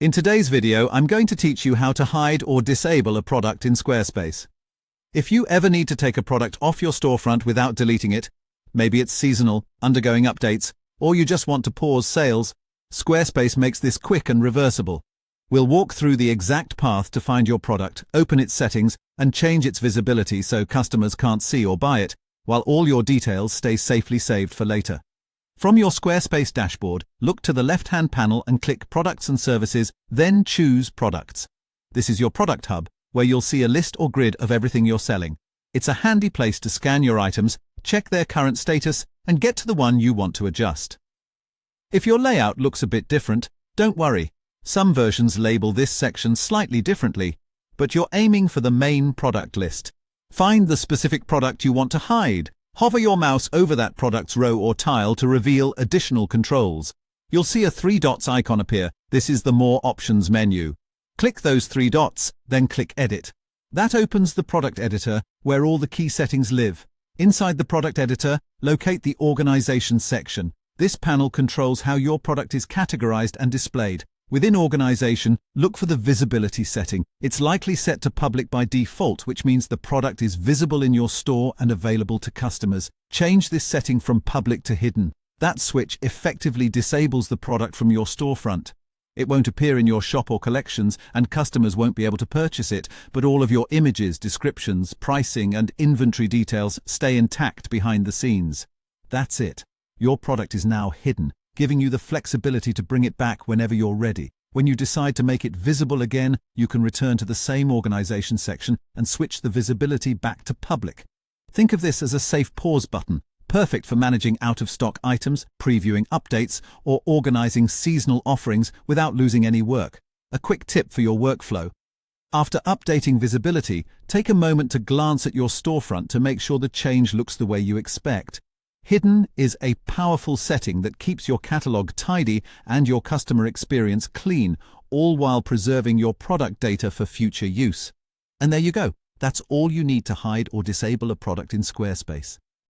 In today's video, I'm going to teach you how to hide or disable a product in Squarespace. If you ever need to take a product off your storefront without deleting it, maybe it's seasonal, undergoing updates, or you just want to pause sales, Squarespace makes this quick and reversible. We'll walk through the exact path to find your product, open its settings, and change its visibility so customers can't see or buy it, while all your details stay safely saved for later. From your Squarespace dashboard, look to the left-hand panel and click Products and Services, then choose Products. This is your product hub, where you'll see a list or grid of everything you're selling. It's a handy place to scan your items, check their current status, and get to the one you want to adjust. If your layout looks a bit different, don't worry. Some versions label this section slightly differently, but you're aiming for the main product list. Find the specific product you want to hide. Hover your mouse over that product's row or tile to reveal additional controls. You'll see a 3 dots icon appear. This is the More Options menu. Click those 3 dots, then click Edit. That opens the product editor where all the key settings live. Inside the product editor, locate the Organization section. This panel controls how your product is categorized and displayed. Within Organization, look for the Visibility setting. It's likely set to Public by default, which means the product is visible in your store and available to customers. Change this setting from Public to Hidden. That switch effectively disables the product from your storefront. It won't appear in your shop or collections, and customers won't be able to purchase it, but all of your images, descriptions, pricing, and inventory details stay intact behind the scenes. That's it. Your product is now hidden, giving you the flexibility to bring it back whenever you're ready. When you decide to make it visible again, you can return to the same Organization section and switch the visibility back to Public. Think of this as a safe pause button, perfect for managing out-of-stock items, previewing updates, or organizing seasonal offerings without losing any work. A quick tip for your workflow. After updating visibility, take a moment to glance at your storefront to make sure the change looks the way you expect. Hidden is a powerful setting that keeps your catalog tidy and your customer experience clean, all while preserving your product data for future use. And there you go. That's all you need to hide or disable a product in Squarespace.